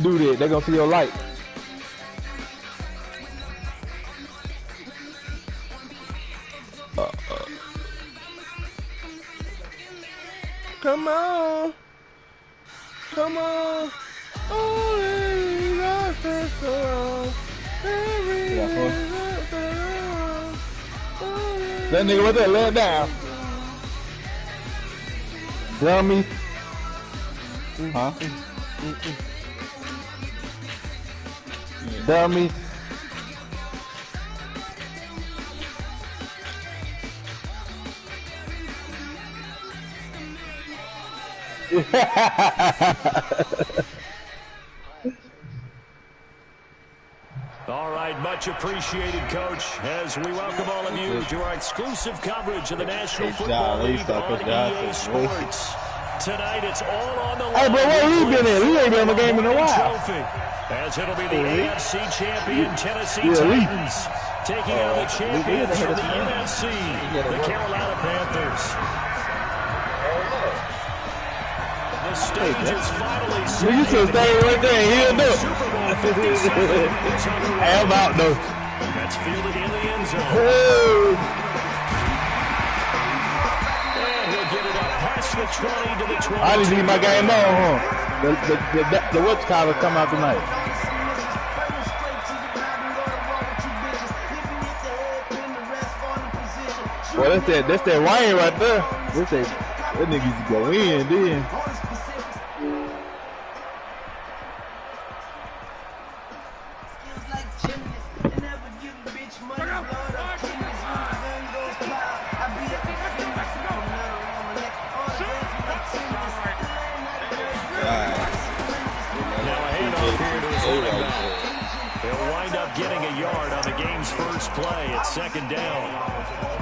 Do that, they gonna see your light. Come on. Come on. Only God is so that nigga right there, lay it down. Dummy. Huh? Dummy. All right, much appreciated, Coach, as we welcome all of you to our exclusive coverage of the National Football League on EA Sports. Tonight, it's all on the line. Hey, bro, where you been in? You ain't been in the game in a while. As it'll be the AFC champion Tennessee Titans taking on the champions from the NFC, the Carolina Panthers. The stage is finally set. You should stay right there and he'll do it. Super Bowl 57 is underway. I'm out, though. That's fielded in the end zone. Oh. And he'll get it up past the 20 to the 20. I didn't see my game on, huh? The what's collar come out tonight. Well, that's that rain right there. That niggas go in then. They'll wind up getting a yard on the game's first play. It's second down.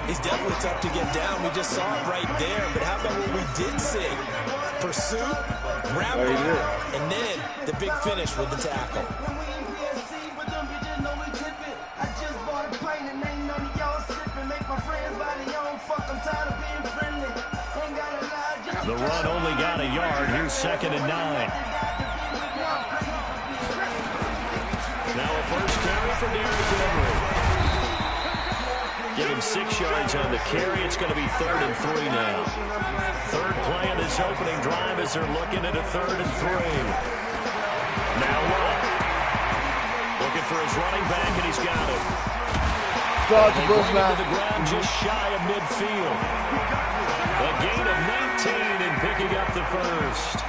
He's definitely tough to get down. We just saw it right there. But how about what we did see? Pursuit, grab it, and then the big finish with the tackle. The run only got a yard. Here's second and 9. Now a first carry for Derrick Henry. Give him 6 yards on the carry. It's going to be 3rd and 3 now. Third play of this opening drive as they're looking at a 3rd and 3. Now Love. Looking for his running back, and he's got it. They bring it to the ground just shy of midfield. A gain of 19 and picking up the first.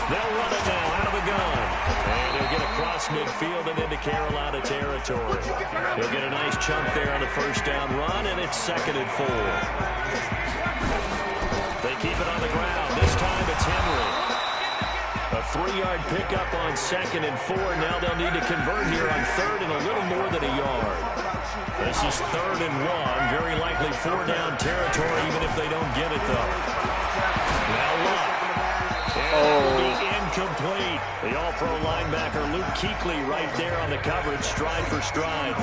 They'll run it now out of the gun. And he'll get across midfield and into Carolina territory. He'll get a nice chunk there on the first down run, and it's 2nd and 4. They keep it on the ground. This time it's Henry. A 3-yard pickup on 2nd and 4. Now they'll need to convert here on 3rd and a little more than a yard. This is 3rd and 1. Very likely 4-down territory, even if they don't get it, though. Now Love. And be incomplete. The all-pro linebacker Luke Kuechly right there on the coverage, stride for stride.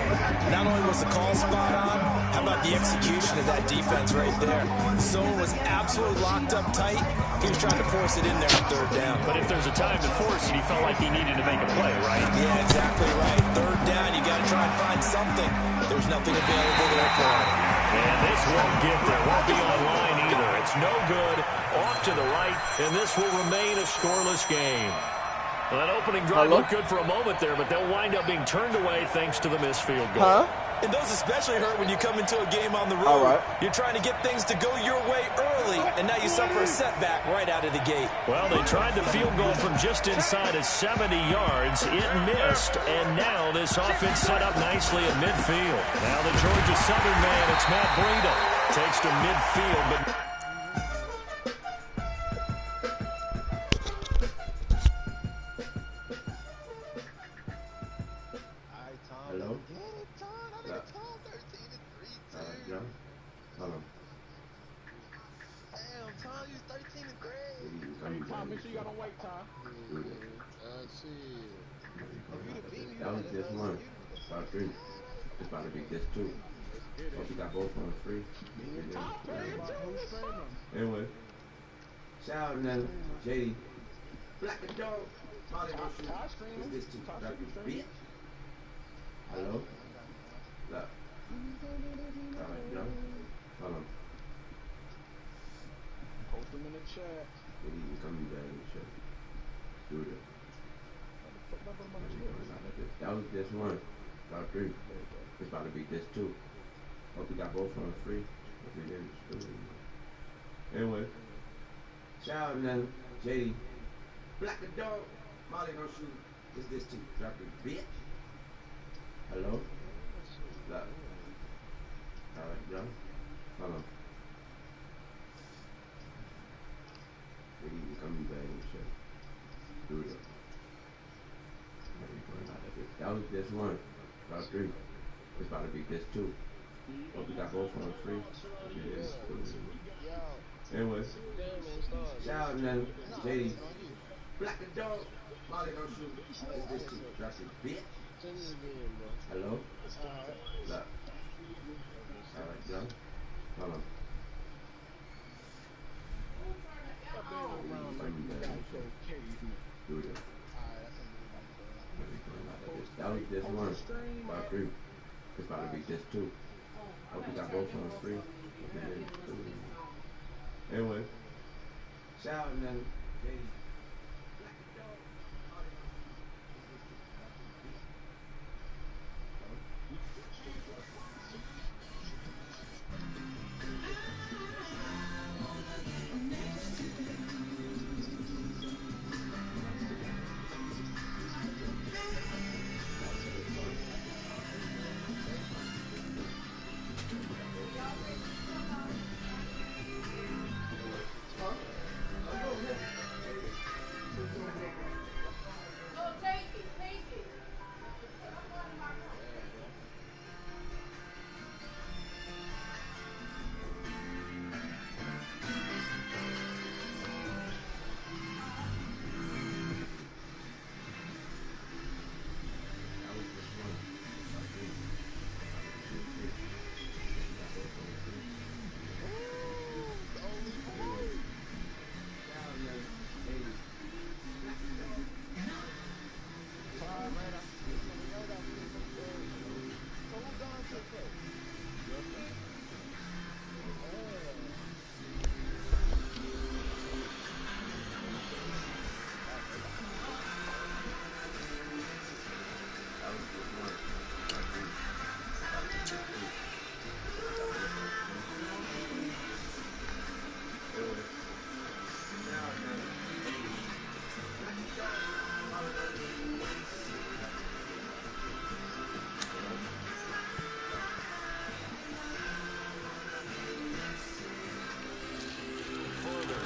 Not only was the call spot on, how about the execution of that defense right there? The zone was absolutely locked up tight. He was trying to force it in there on 3rd down. But if there's a time to force it, he felt like he needed to make a play, right? Yeah, exactly right. 3rd down, you got to try and find something. There's nothing available there for him. And this won't get there. Won't be online either. It's no good. Off to the right, and this will remain a scoreless game. Well, that opening drive looked good for a moment there, but they'll wind up being turned away thanks to the missed field goal. And those especially hurt when you come into a game on the road. You're trying to get things to go your way early, and now you suffer a setback right out of the gate. Well, they tried the field goal from just inside of 70 yards. It missed, and now this offense set up nicely at midfield. Now the Georgia Southern man, it's Matt Breida, takes to midfield, but... Make sure you got on white tie. That was just one. About 3. It's about to be this 2. Hope you got both on 3. Anyway, shout out to JD. a dog. Molly, don't shoot. What's this too? Drop your bitch. Hello? Look. Alright, no. Hold on. Post them in the chat. Maybe you can come in there in the chat. Do it. That was this one. About 3. It's about to be this 2. Hope we got both of them free. Anyway. Shout out now. JD. Black a dog. Molly don't shoot. What's this too? Drop your bitch. Hello? Look. Alright, bro. Hold on. Maybe you can come back and shit. Do it. That was this one. About 3. It's about to be this 2. Hope we got both of them free. Anyway. Shout out now. JD. Black a dog. Molly don't shoot. What's this too? Drop your bitch. Hello? Look. Alright, John. Hold on. Do it. That was this one. About 3. It's about to be this 2. Hope we got both of them free. Anyway. Shout out now.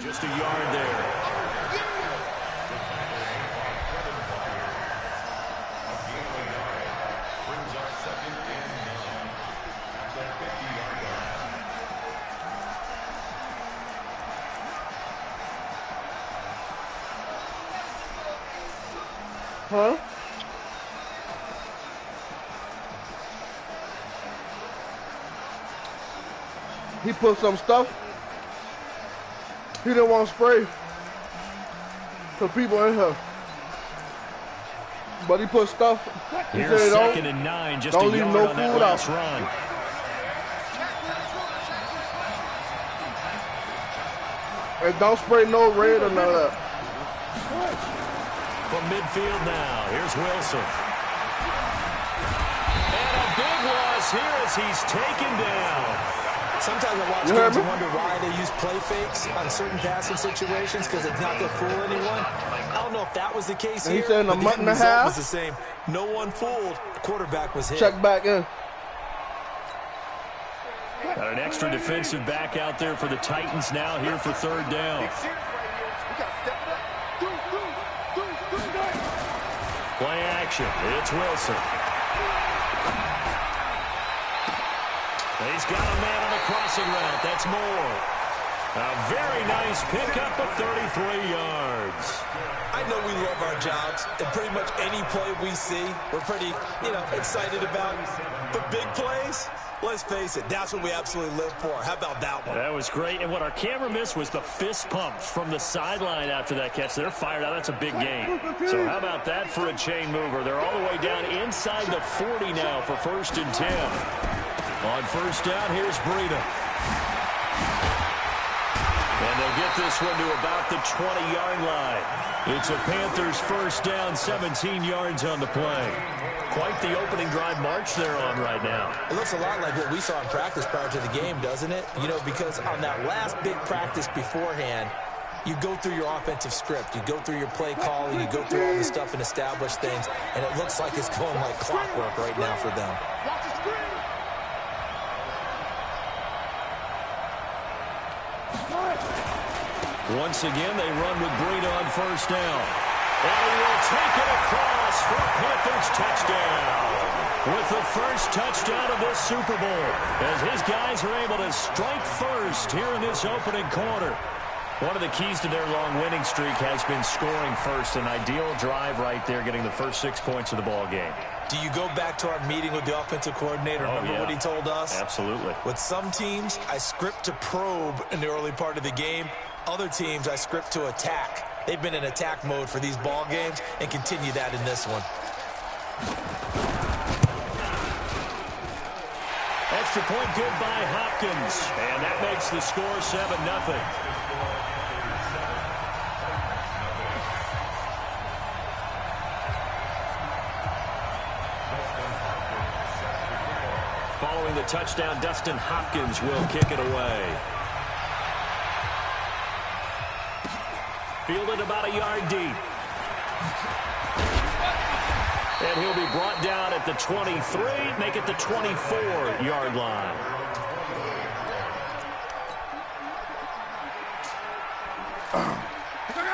Just a yard there. Brings our 2nd and 9 at the 50-yard line. Huh? He put some stuff. He didn't want to spray for people in here. But he put stuff. He Here's said, 2nd and 9, just don't a leave yard no on that food last out. run. And don't spray no red or none of that. From midfield now, here's Wilson. And a big loss here as he's taken down. Sometimes I watch games and wonder why they use play fakes on certain passing situations because it's not to fool anyone. I don't know if that was the case here, said in a but the month and a result half. was the same. No one fooled. The quarterback was hit. Check back in. Got an extra defensive back out there for the Titans now here for 3rd down. Play action. It's Wilson. He's got a man on the crossing route. That's Moore. A very nice pickup of 33 yards. I know we love our jobs, and pretty much any play we see, we're pretty, excited about. But big plays, Let's face it, that's what we absolutely live for. How about that one? That was great. And what our camera missed was the fist pumps from the sideline after that catch. They're fired out. That's a big game. So how about that for a chain mover? They're all the way down inside the 40 now for 1st and 10. On 1st down, here's Breida. And they'll get this one to about the 20-yard line. It's a Panthers 1st down, 17 yards on the play. Quite the opening drive march they're on right now. It looks a lot like what we saw in practice prior to the game, doesn't it? You know, because on that last big practice beforehand, you go through your offensive script. You go through your play calling. You go through all the stuff and establish things. And it looks like it's going like clockwork right now for them. Once again, they run with Breida on 1st down. And he will take it across for a Panthers touchdown. With the first touchdown of this Super Bowl, as his guys are able to strike first here in this opening quarter. One of the keys to their long winning streak has been scoring first. An ideal drive right there, getting the first 6 points of the ball game. Do you go back to our meeting with the offensive coordinator? Remember what he told us? Absolutely. With some teams, I script to probe in the early part of the game. Other teams, I script to attack. They've been in attack mode for these ball games and continue that in this one. Extra point good by Hopkins. And that makes the score 7-0. Following the touchdown, Dustin Hopkins will kick it away. Fielded about a yard deep. And he'll be brought down at the 23, make it the 24-yard line.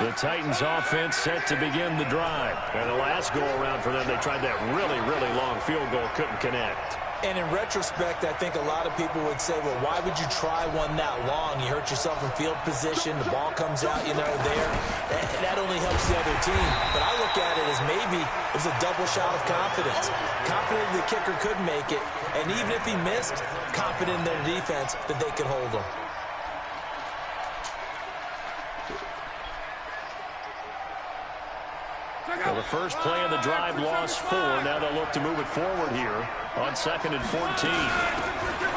The Titans offense set to begin the drive. And the last go-around for them, they tried that really, really long field goal, couldn't connect. And in retrospect, I think a lot of people would say, well, why would you try one that long? You hurt yourself in field position. The ball comes out, you know, there. That only helps the other team. But I look at it as maybe it was a double shot of confidence. Confident the kicker could make it. And even if he missed, confident in their defense that they could hold him. Well, the first play of the drive lost 4. Now they'll look to move it forward here on 2nd and 14.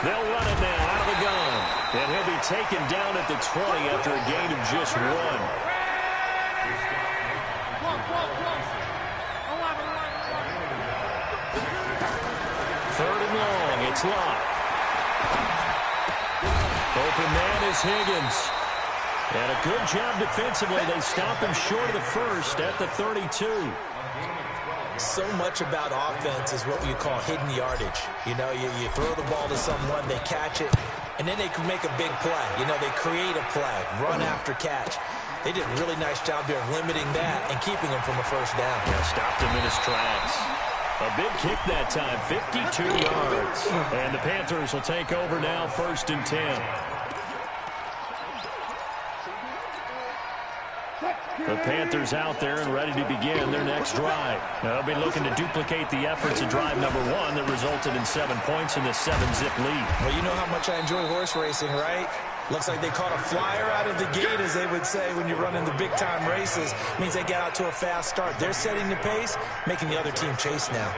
They'll run it now out of the gun. And he'll be taken down at the 20 after a gain of just 1. Third and long. It's Locke. Open man is Higgins. And a good job defensively. They stop him short of the first at the 32. So much about offense is what you call hidden yardage. You know, you throw the ball to someone, they catch it, and then they can make a big play. You know, they create a play, run after catch. They did a really nice job there of limiting that and keeping him from a first down. Yeah, stopped him in his tracks. A big kick that time, 52 yards. And the Panthers will take over now, 1st and 10. The Panthers out there and ready to begin their next drive. They'll be looking to duplicate the efforts of drive number 1 that resulted in 7 points in the 7-zip lead. Well, you know how much I enjoy horse racing, right? Looks like they caught a flyer out of the gate, as they would say when you're running the big-time races. It means they get out to a fast start. They're setting the pace, making the other team chase now.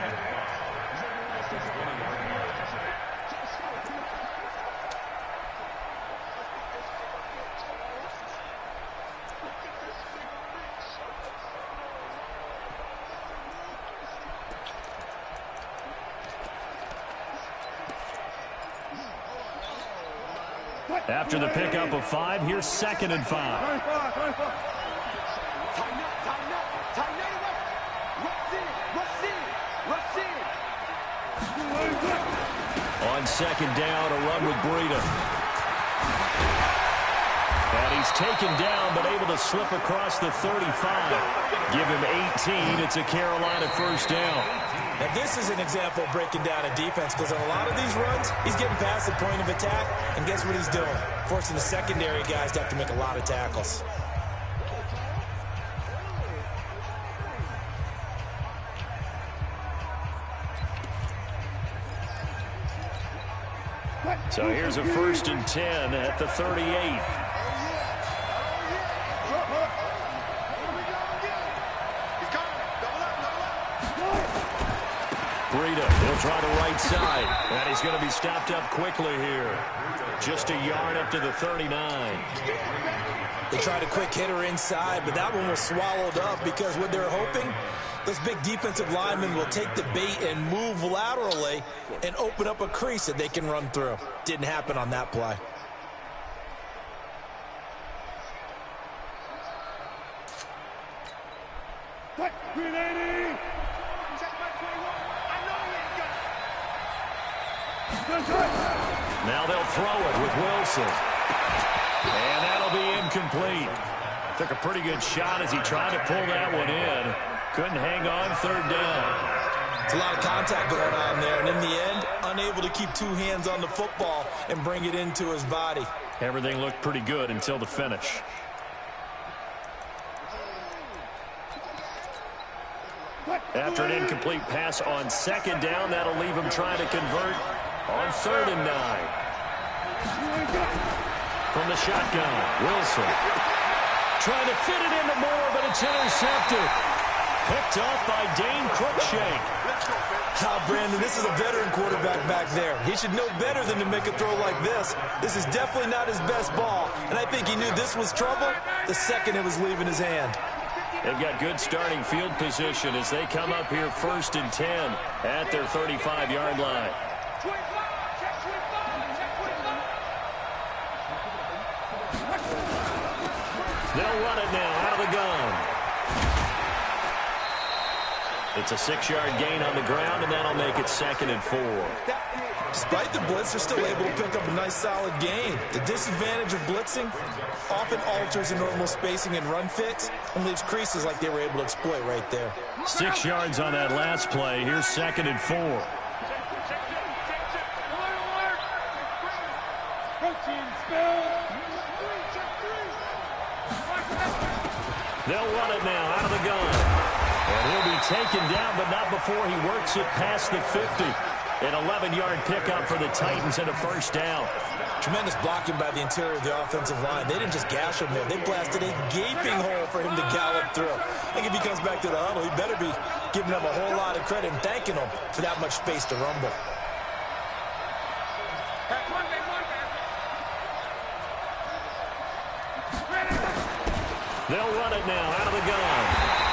After the pickup of 5, here's 2nd and 5. On 2nd down, a run with Breida. And he's taken down, but able to slip across the 35. Give him 18. It's a Carolina first down. Now, this is an example of breaking down a defense, because on a lot of these runs, he's getting past the point of attack, and guess what he's doing? Forcing the secondary guys to have to make a lot of tackles. So here's a 1st and 10 at the 38. Breida, he'll try the right side. And he's going to be stopped up quickly here. Just a yard up to the 39. They tried a quick hitter inside, but that one was swallowed up because what they're hoping, those big defensive linemen will take the bait and move laterally and open up a crease that they can run through. Didn't happen on that play. Now they'll throw it with Wilson. And that'll be incomplete. Took a pretty good shot as he tried to pull that one in. Couldn't hang on 3rd down. It's a lot of contact going on there, and in the end, unable to keep 2 hands on the football and bring it into his body. Everything looked pretty good until the finish. After an incomplete pass on 2nd down, that'll leave him trying to convert on 3rd and 9. From the shotgun, Wilson. Trying to fit it into Moore, but it's intercepted. Picked off by Dane Cruikshank. Brandon, this is a veteran quarterback back there. He should know better than to make a throw like this. This is definitely not his best ball, and I think he knew this was trouble the second it was leaving his hand. They've got good starting field position as they come up here 1st and 10 at their 35-yard line. They'll run it now out of the gun. It's a 6-yard gain on the ground, and that'll make it 2nd and 4. Despite the blitz, they're still able to pick up a nice, solid gain. The disadvantage of blitzing often alters the normal spacing and run fits and leaves creases like they were able to exploit right there. 6 yards on that last play. Here's 2nd and 4. They'll run it now out of the gun. And he'll be taken down, but not before he works it past the 50. An 11-yard pickup for the Titans and a 1st down. Tremendous blocking by the interior of the offensive line. They didn't just gash him there. They blasted a gaping hole for him to gallop through. I think if he comes back to the huddle, he better be giving them a whole lot of credit and thanking them for that much space to rumble. They'll run it now out of the gun.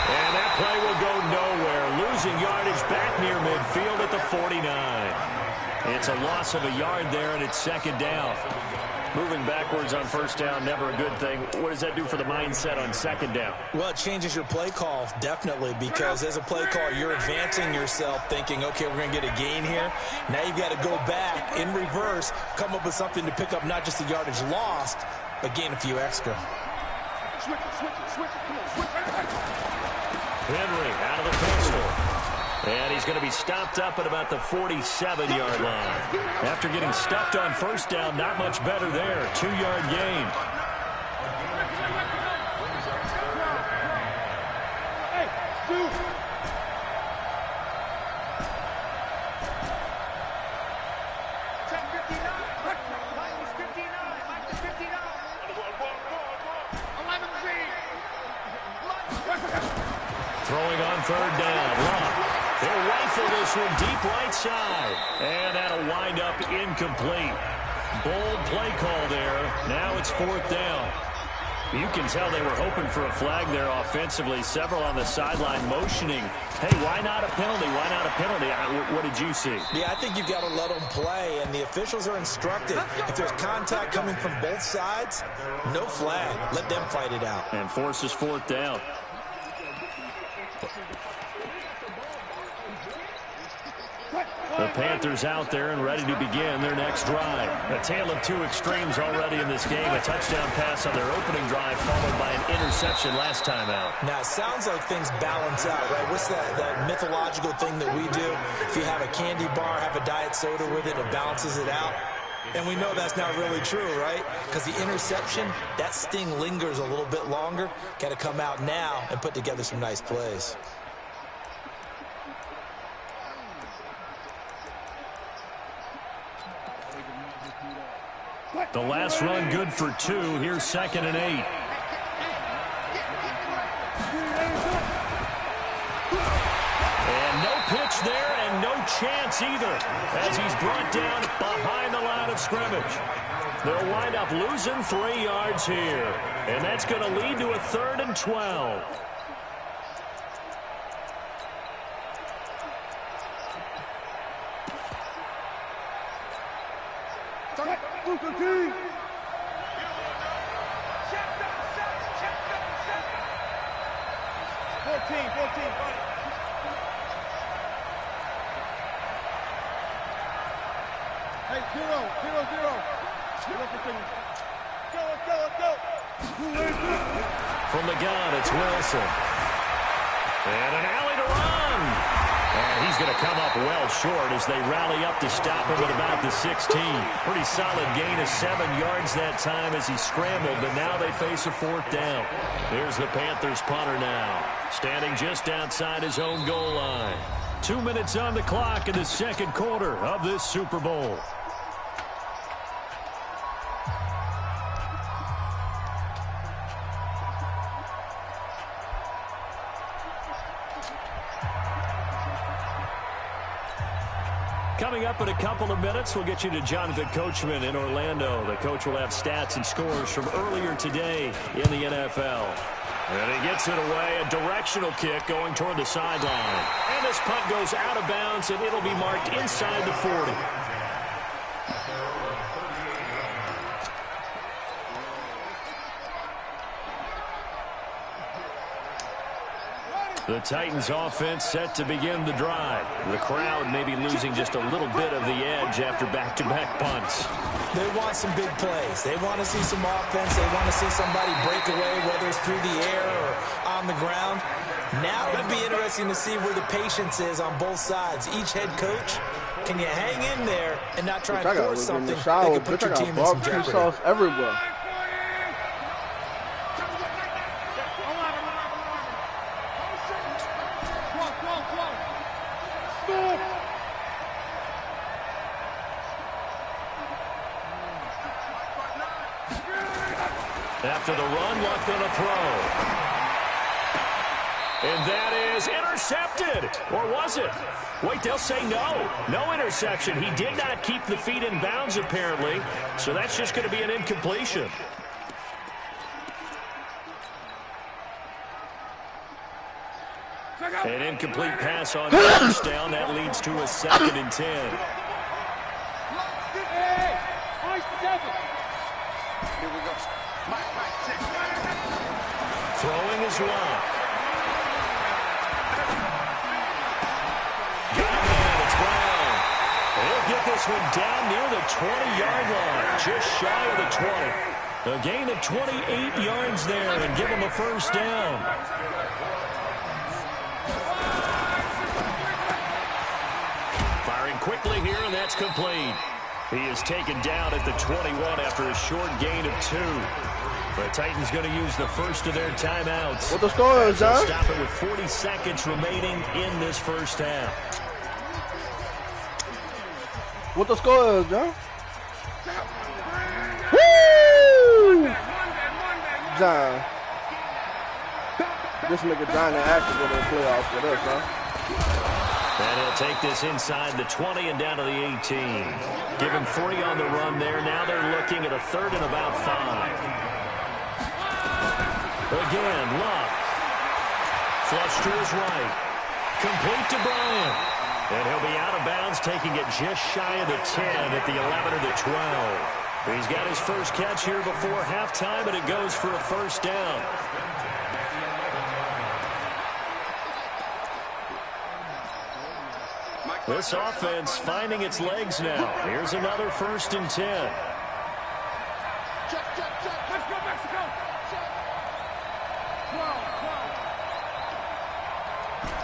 And that play will go nowhere. Losing yardage back near midfield at the 49. It's a loss of a yard there, and it's 2nd down. Moving backwards on 1st down, never a good thing. What does that do for the mindset on 2nd down? Well, it changes your play call, definitely, because as a play call, you're advancing yourself thinking, okay, we're going to get a gain here. Now you've got to go back in reverse, come up with something to pick up not just the yardage lost, but gain a few extra. Henry out of the pistol. And he's going to be stopped up at about the 47-yard line. After getting stuffed on 1st down, not much better there. 2-yard gain. Throwing on 3rd down. They'll rifle this one deep right side. And that'll wind up incomplete. Bold play call there. Now it's 4th down. You can tell they were hoping for a flag there offensively. Several on the sideline motioning. Hey, why not a penalty? Why not a penalty? What did you see? Yeah, I think you've got to let them play, and the officials are instructed. If there's contact coming from both sides, no flag. Let them fight it out. And forces 4th down. The Panthers out there and ready to begin their next drive. A tale of 2 extremes already in this game. A touchdown pass on their opening drive followed by an interception last time out. Now, it sounds like things balance out, right? What's that mythological thing that we do? If you have a candy bar, have a diet soda with it, it balances it out. And we know that's not really true, right? Because the interception, that sting lingers a little bit longer. Got to come out now and put together some nice plays. The last run good for 2. Here's 2nd and 8. And no pitch there and no chance either as he's brought down behind the line of scrimmage. They'll wind up losing 3 yards here. And that's going to lead to a 3rd and 12. From the gun, it's Wilson. And an alley to run. And he's going to come up well short as they rally up to stop him at about the 16. Pretty solid gain of 7 yards that time as he scrambled, but now they face a 4th down. Here's the Panthers punter now, standing just outside his own goal line. 2 minutes on the clock in the 2nd quarter of this Super Bowl. Coming up in a couple of minutes, we'll get you to Jonathan Coachman in Orlando. The coach will have stats and scores from earlier today in the NFL. And he gets it away, a directional kick going toward the sideline. And this punt goes out of bounds, and it'll be marked inside the 40. The Titans offense set to begin the drive. The crowd may be losing just a little bit of the edge after back-to-back punts. They want some big plays. They want to see some offense. They want to see somebody break away, whether it's through the air or on the ground. Now it'll be interesting to see where the patience is on both sides. Each head coach, can you hang in there and not try and force something that could put your team in some jeopardy? Sauce everywhere. After the run, Luck on a throw. And that is intercepted. Or was it? Wait, they'll say no. No interception. He did not keep the feet in bounds, apparently. So that's just going to be an incompletion. An incomplete pass on first down. That leads to a 2nd and 10. Throwing is Luck. Got him in. It's Brown. He'll get this one down near the 20-yard line, just shy of the 20. A gain of 28 yards there and give him a first down. Firing quickly here, and that's complete. He is taken down at the 21 after a short gain of 2. The Titans going to use the first of their timeouts. What the score is, John? Stop it with 40 seconds remaining in this first half. What the score is, John? Woo! John. This nigga John actually go to the playoffs with us, huh? And he'll take this inside the 20 and down to the 18. Give him 3 on the run there. Now they're looking at a 3rd and about 5. Again, Luck. Flush to his right. Complete to Bryant. And he'll be out of bounds, taking it just shy of the 10 at the 11 or the 12. He's got his first catch here before halftime, and it goes for a first down. This offense finding its legs now. Here's another 1st and 10. Let's go, Mexico!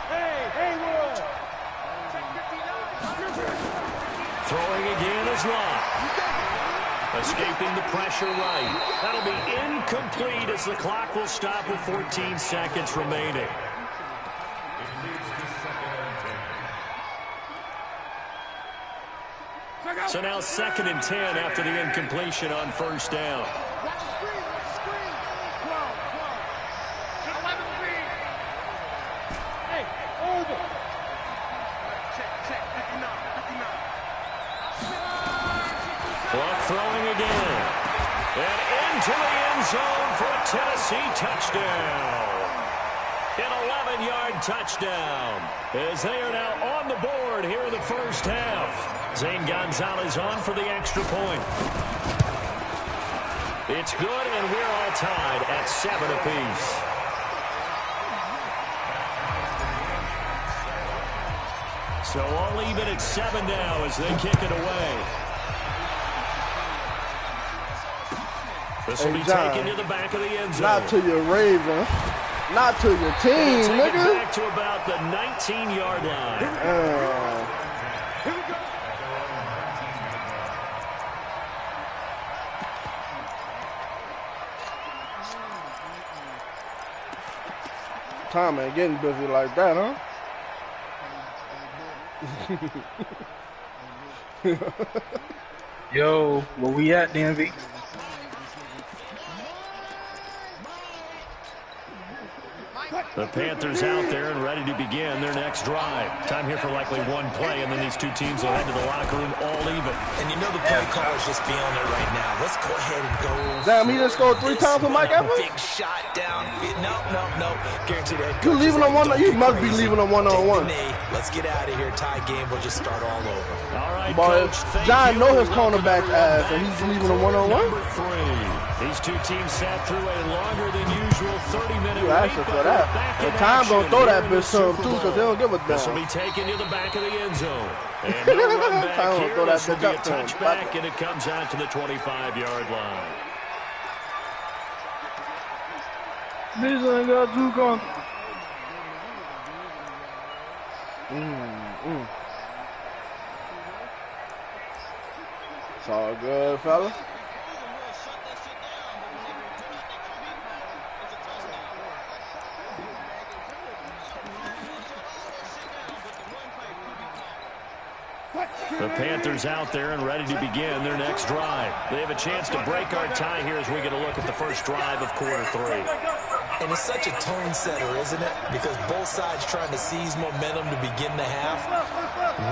Hey, Will! Throwing again is Luck. Escaping the pressure right. That'll be incomplete as the clock will stop with 14 seconds remaining. So now 2nd and 10 after the incompletion on first down. Clock throwing again. And into the end zone for a Tennessee touchdown. An 11-yard touchdown as they are now on the board here in the first half. Zane Gonzalez on for the extra point. It's good, and we're all tied at 7 apiece. So all even at 7 now as they kick it away. This will be taken to the back of the end zone. Not to your Ravens. Not to your team, nigga. Back to about the 19-yard line. Tom ain't getting busy like that, huh? Yo, where we at, DMV? The Panthers out there and ready to begin their next drive. Time here for likely one play, and then these two teams will head to the locker room all even. And you know the play call is just beyond it right now. Let's go ahead and go. Damn, he just scored 3 times for Mike Evans? Big shot down. No. Guaranteed head coach. You leaving on one? You must be leaving on one-on-one. Let's get out of here. Tie game. We'll just start all over. All right, Boy, Coach. John know his cornerback's ass, and he's leaving on one-on-one? Number 3. These two teams sat through a longer than usual 30-minute You asking for that. And Tom gonna throw that bitch to him, too, because they don't give a damn. This will be taken to the back of the end zone. And no run back Tom here. throw that This will bitch be a up to him. touchback, and it comes out to the 25-yard line. This ain't got 2 guns. It's all good, fella. The Panthers out there and ready to begin their next drive. They have a chance to break our tie here as we get a look at the first drive of quarter 3. And it's such a tone setter, isn't it? Because both sides trying to seize momentum to begin the half.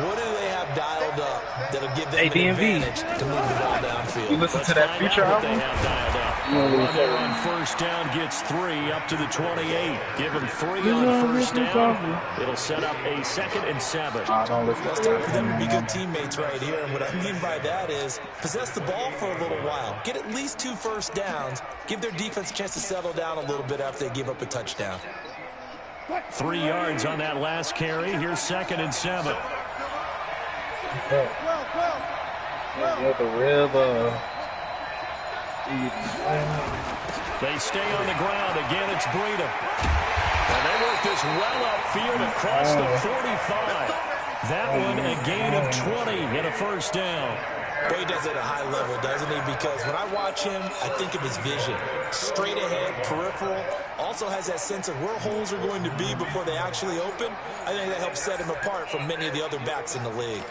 What do they have dialed up that'll give them an advantage to move the ball downfield? You listen to that Future album? They have dialed up. Run there on first down gets 3 up to the 28. Give him 3 on first down. It'll set up a 2nd and 7. Don't listen. Well, it's time for them to be good teammates right here. And what I mean by that is possess the ball for a little while. Get at least 2 first downs. Give their defense a chance to settle down a little bit after they give up a touchdown. 3 yards on that last carry. Here's 2nd and 7. They stay on the ground. Again, it's Breida. And they work this well upfield across the 45. That one a gain of 20 and a first down. Boy, he does it at a high level, doesn't he? Because when I watch him, I think of his vision. Straight ahead, peripheral. Also has that sense of where holes are going to be before they actually open. I think that helps set him apart from many of the other backs in the league.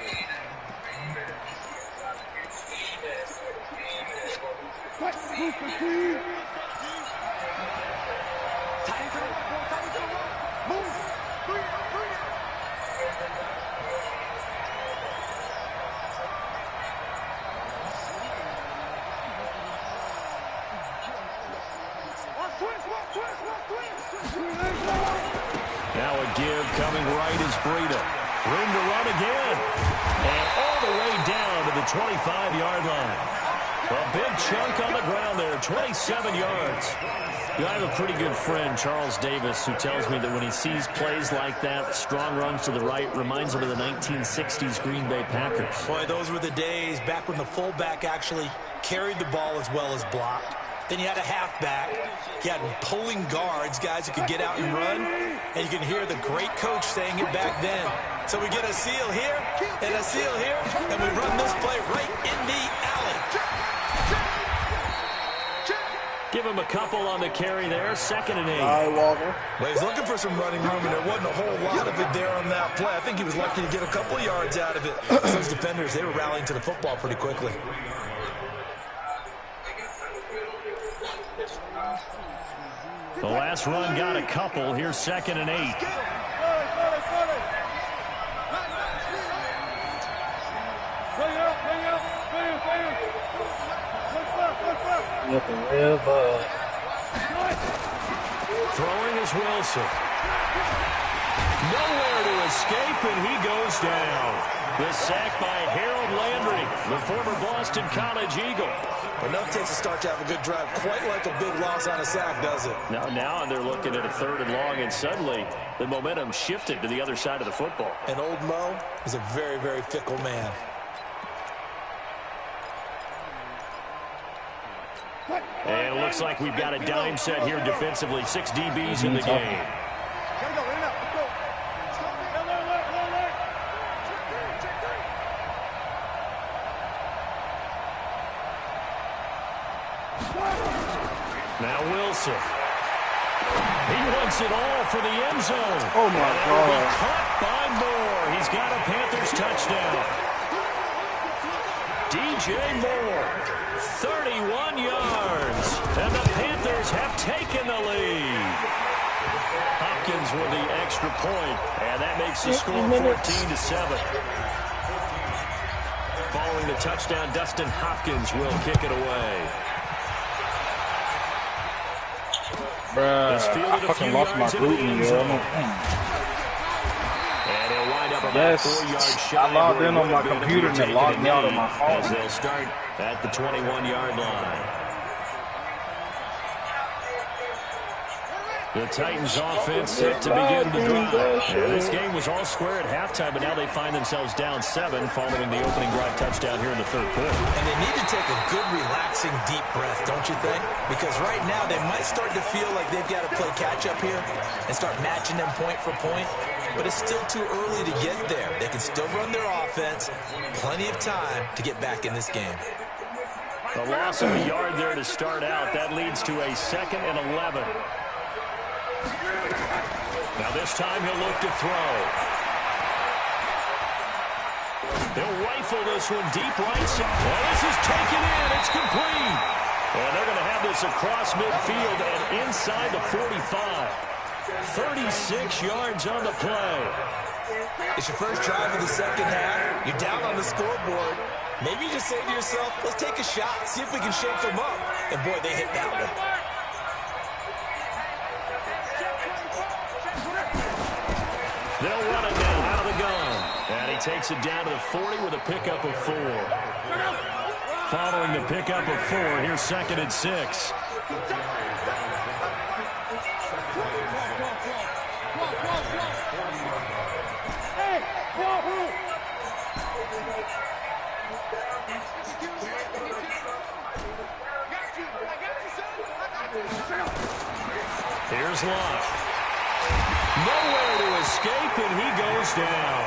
Now a give coming right is Breida. Room to run again. And all the way down to the 25-yard line. A big chunk on the ground there, 27 yards. You know, I have a pretty good friend, Charles Davis, who tells me that when he sees plays like that, strong runs to the right, reminds him of the 1960s Green Bay Packers. Boy, those were the days back when the fullback actually carried the ball as well as blocked. Then you had a halfback. You had pulling guards, guys who could get out and run. And you can hear the great coach saying it back then. So we get a seal here and a seal here, and we run this play right in the alley. Give him a couple on the carry there. 2nd and 8. All right, Walker. Well, he's looking for some running room, and there wasn't a whole lot of it there on that play. I think he was lucky to get a couple of yards out of it. Those defenders, they were rallying to the football pretty quickly. The last run got a couple. Here's 2nd and 8. Throwing is Wilson. Nowhere to escape, and he goes down. The sack by Harold Landry, the former Boston College Eagle. Enough takes a start to have a good drive. Quite like a big loss on a sack, does it? Now they're looking at a 3rd and long, and suddenly the momentum shifted to the other side of the football. And old Mo is a very, very fickle man. And it looks like we've got a dime set here defensively. 6 DBs in the game. Now Wilson. He wants it all for the end zone. Oh, my God. Caught by Moore. He's got a Panthers touchdown. DJ Moore, 31 yards. And the Panthers have taken the lead. Hopkins with the extra point, and that makes the score 14-7. Following the touchdown, Dustin Hopkins will kick it away. Bruh, I fucking lost my gluten, yo. And he'll wind up about Yes, 4 yards shy. I logged in on my computer and it logged me out on my phone. As they'll start at the 21-yard line. The Titans offense set to begin the drive. And this game was all square at halftime, but now they find themselves down 7 following the opening drive touchdown here in the 3rd quarter. And they need to take a good, relaxing, deep breath, don't you think? Because right now they might start to feel like they've got to play catch-up here and start matching them point for point. But it's still too early to get there. They can still run their offense. Plenty of time to get back in this game. A loss of a yard there to start out. That leads to a 2nd and 11. Now this time he'll look to throw. They'll rifle this one deep right side. Well, this is taken in. It's complete. And they're going to have this across midfield and inside the 45. 36 yards on the play. It's your first drive of the second half. You're down on the scoreboard. Maybe you just say to yourself, let's take a shot, see if we can shake them up. And boy, they hit that one. They'll run it now out of the gun. And he takes it down to the 40 with a pickup of 4. Following the pickup of 4, here's 2nd and 6. Here's Locke. Nowhere to escape, and he goes down.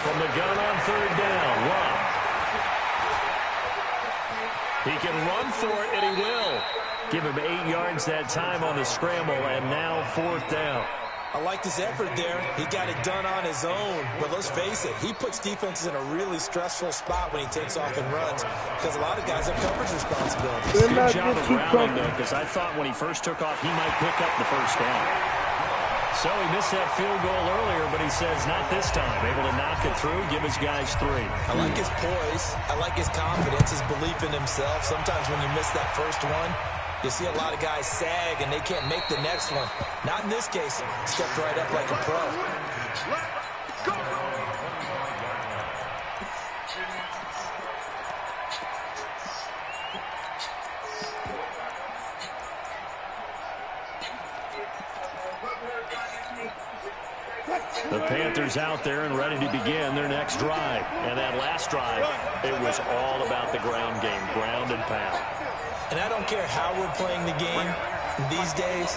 From the gun on 3rd down, Locke. He can run for it, and he will. Give him 8 yards that time on the scramble, and now 4th down. I liked his effort there. He got it done on his own. But let's face it, he puts defenses in a really stressful spot when he takes off and runs because a lot of guys have coverage responsibilities. Good job of rallying, though, because I thought when he first took off, he might pick up the 1st down. So he missed that field goal earlier, but he says not this time. Able to knock it through, give his guys 3. I like his poise. I like his confidence, his belief in himself. Sometimes when you miss that first one, you see a lot of guys sag and they can't make the next one. Not in this case. Stepped right up like a pro. The Panthers out there and ready to begin their next drive. And that last drive, it was all about the ground game, ground and pound. And I don't care how we're playing the game these days,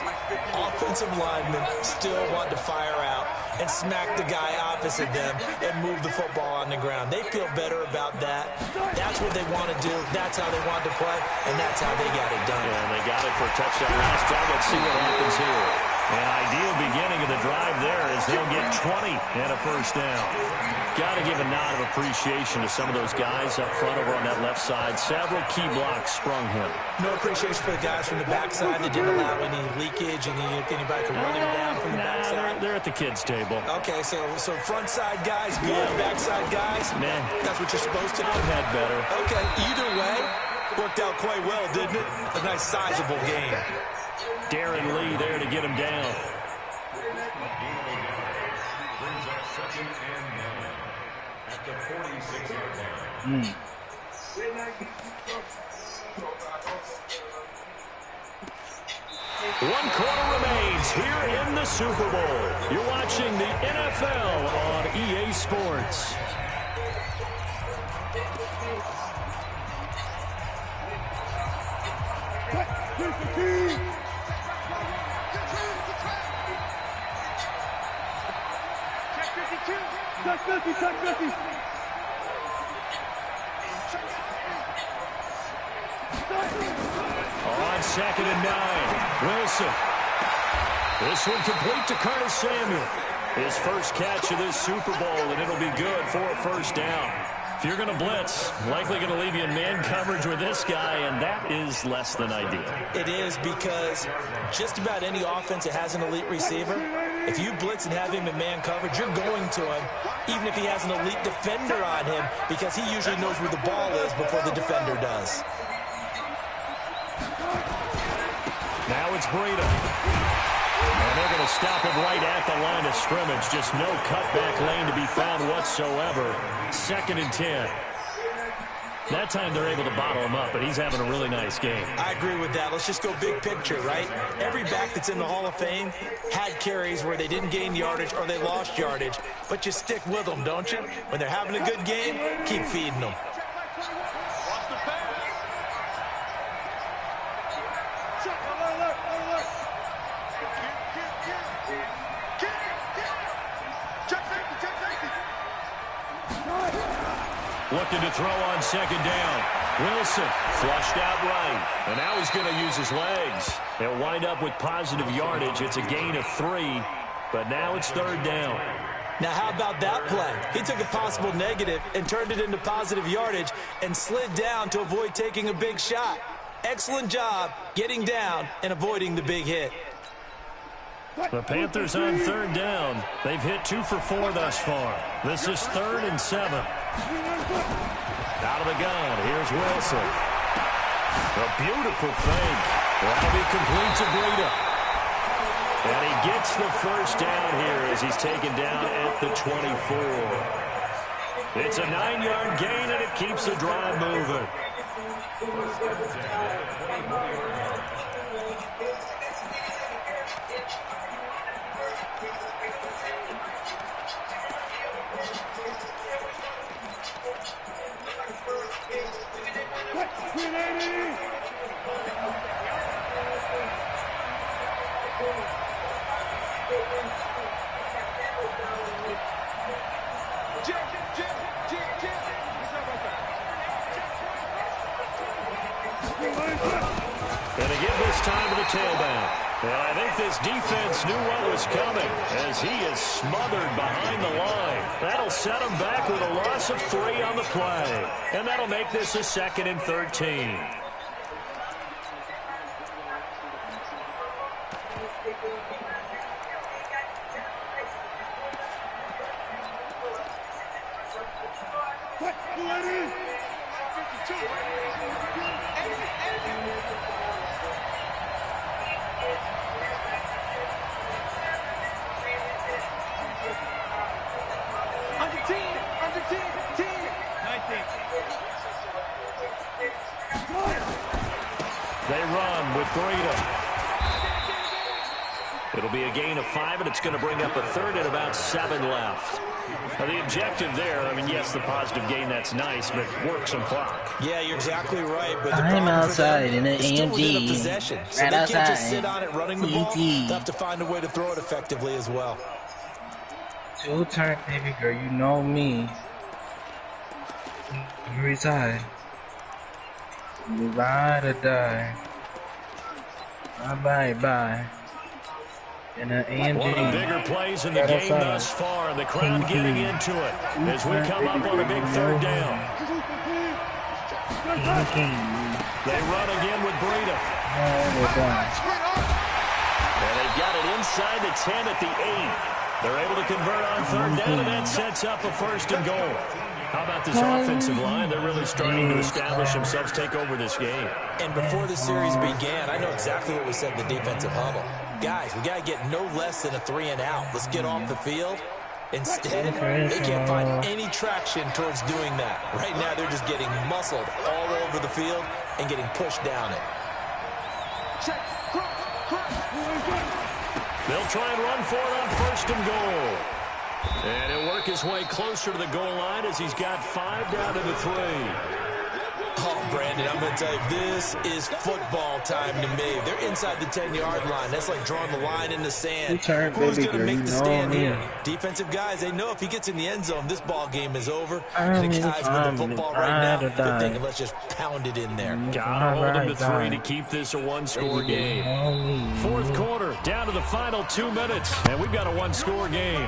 offensive linemen still want to fire out and smack the guy opposite them and move the football on the ground. They feel better about that. That's what they want to do. That's how they want to play, and that's how they got it done. Yeah, and they got it for a touchdown last drive. Let's see what happens here. An ideal beginning of the drive there as they'll get 20 and a first down. Got to give a nod of appreciation to some of those guys up front over on that left side. Several key blocks sprung him. No appreciation for the guys from the backside that didn't allow any leakage, anybody can run him down from the backside. They're at the kids' table. Okay, so front side guys, good. Backside guys, nah. That's what you're supposed to do. I've had better. Okay, either way, worked out quite well, didn't it? A nice sizable game. Darren Lee there to get him down. Brings up 2nd and 9 at the 46-yard line. One quarter remains here in the Super Bowl. You're watching the NFL on EA Sports. Touch 50, touch 50. On 2nd and 9, Wilson. This one complete to Curtis Samuel. His first catch of this Super Bowl, and it'll be good for a first down. If you're going to blitz, likely going to leave you in man coverage with this guy, and that is less than ideal. It is because just about any offense that has an elite receiver, if you blitz and have him in man coverage, you're going to him, even if he has an elite defender on him, because he usually knows where the ball is before the defender does. Now it's Breida. And they're going to stop him right at the line of scrimmage. Just no cutback lane to be found whatsoever. 2nd and 10. That time they're able to bottle him up, but he's having a really nice game. I agree with that. Let's just go big picture, right? Every back that's in the Hall of Fame had carries where they didn't gain yardage or they lost yardage. But you stick with them, don't you? When they're having a good game, keep feeding them. Looking to throw on 2nd down. Wilson flushed out right. And now he's going to use his legs. They'll wind up with positive yardage. It's a gain of 3, but now it's 3rd down. Now, how about that play? He took a possible negative and turned it into positive yardage and slid down to avoid taking a big shot. Excellent job getting down and avoiding the big hit. The Panthers on 3rd down. They've hit 2 for 4 thus far. This is 3rd and 7. Out of the gun, here's Wilson. A beautiful fake. That'll be complete to Breida. And he gets the first down here as he's taken down at the 24. It's a 9-yard gain, and it keeps the drive moving. And again this time to the tailback. And I think this defense knew what was coming as he is smothered behind the line. That'll set him back with a loss of 3 on the play. And that'll make this a 2nd and 13. They run with Breida. It'll be a gain of 5, and it's going to bring up a 3rd and about 7 left. Now, the objective there, I mean, yes, the positive gain, that's nice, but work some clock. Yeah, you're exactly right. But the I'm outside in an AMG. So they can't just sit on it running the ball. They'll have to find a way to throw it effectively as well. It's your turn, baby girl. You know me. Every time. You ride or die. Bye. And an AMG. One of the bigger plays in the game thus far, and the crowd getting into it as we come up on a big third down. They run again with Breida. And they've got it inside the 10 at the 8. They're able to convert on third down, and that sets up a 1st and goal. How about this offensive line? They're really starting to establish themselves, take over this game. And before the series began, I know exactly what was said in the defensive huddle. Guys, we got to get no less than a 3 and out. Let's get off the field. Instead, they can't find any traction towards doing that. Right now, they're just getting muscled all over the field and getting pushed down it. They'll try and run for it on 1st and goal. And he'll work his way closer to the goal line as he's got 5 down to the 3. Oh, Brandon, I'm going to tell you, this is football time to me. They're inside the 10-yard line. That's like drawing the line in the sand. Who's going to make the stand here? Defensive guys, they know if he gets in the end zone, this ball game is over. And the guys with the football right now, they're thinking, let's just pound it in there. Gotta hold him to 3 to keep this a one-score game. 4th quarter, down to the final 2 minutes, and we've got a one-score game.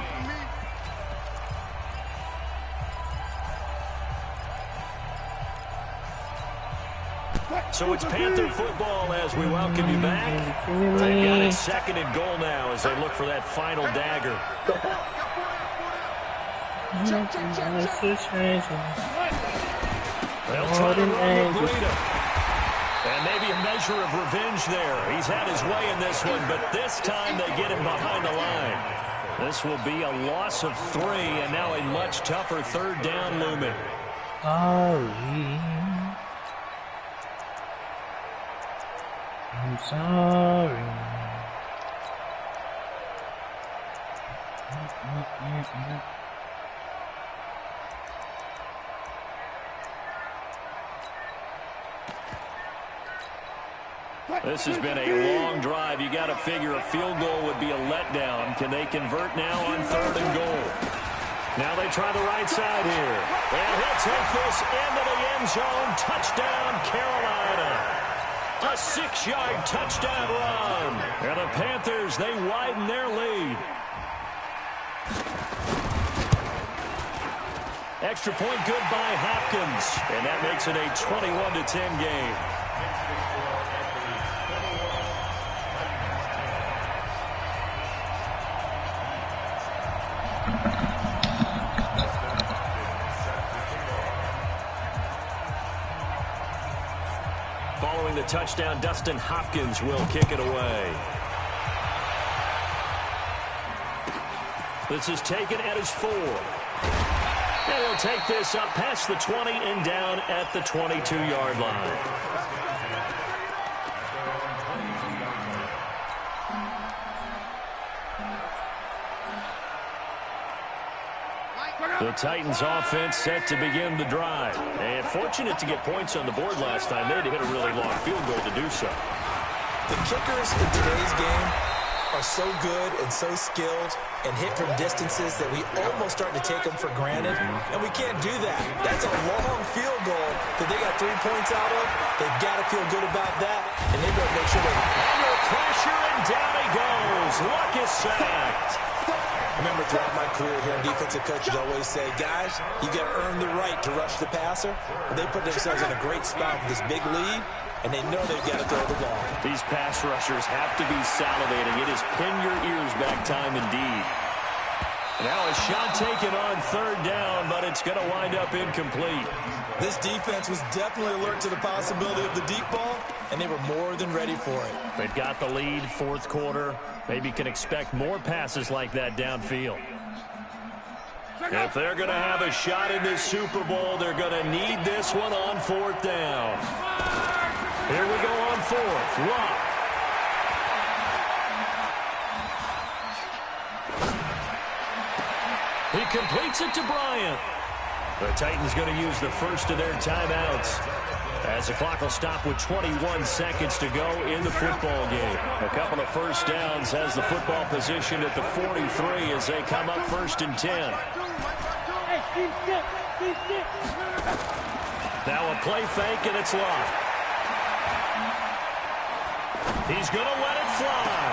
So it's Panther football as we welcome you back. They've got it 2nd and goal now as they look for that final dagger. They'll try to run with Breida. And maybe a measure of revenge there. He's had his way in this one, but this time they get him behind the line. This will be a loss of 3, and now a much tougher 3rd down looming. I'm sorry. This has been a long drive. You got to figure a field goal would be a letdown. Can they convert now on 3rd and goal? Now they try the right side here. And he'll take this into the end zone. Touchdown, Carolina. A 6-yard touchdown run. And the Panthers, they widen their lead. Extra point good by Hopkins. And that makes it a 21-10 game. Following the touchdown, Dustin Hopkins will kick it away. This is taken at his 4. And he'll take this up past the 20 and down at the 22-yard line. The Titans offense set to begin the drive. And fortunate to get points on the board last time. They had to hit a really long field goal to do so. The kickers in today's game are so good and so skilled and hit from distances that we almost start to take them for granted. And we can't do that. That's a long field goal that they got 3 points out of. They've got to feel good about that. And they've got to make sure they under pressure, and down he goes. Luck is sacked. I remember throughout my career here, defensive coaches always say, guys, you got to earn the right to rush the passer. And they put themselves in a great spot with this big lead, and they know they've got to throw the ball. These pass rushers have to be salivating. It is pin your ears back time indeed. Now a shot taken on 3rd down, but it's going to wind up incomplete. This defense was definitely alert to the possibility of the deep ball, and they were more than ready for it. They've got the lead, 4th quarter. Maybe can expect more passes like that downfield. If they're going to have a shot in this Super Bowl, they're going to need this one on 4th down. Here we go on 4th. Lock. He completes it to Bryant. The Titans going to use the first of their timeouts as the clock will stop with 21 seconds to go in the football game. A couple of first downs has the football position at the 43 as they come up 1st and 10. Now a play fake, and it's locked. He's going to let it fly.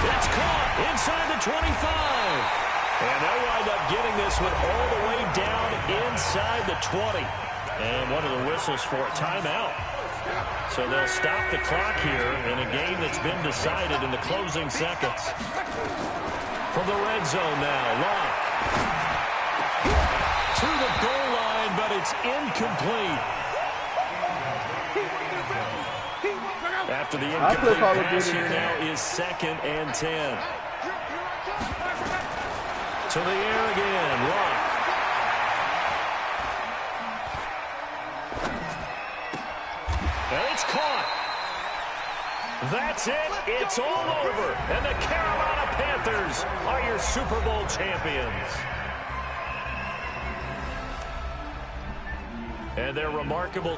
It's caught inside the 25. And they'll wind up getting this one all the way down inside the 20. And one of the whistles for a timeout. So they'll stop the clock here in a game that's been decided in the closing seconds. From the red zone now, Locke. To the goal line, but it's incomplete. After the incomplete pass here now is 2nd and 10. To the air again, Locke. And it's caught. That's it. It's all over. And the Carolina Panthers are your Super Bowl champions. And their remarkable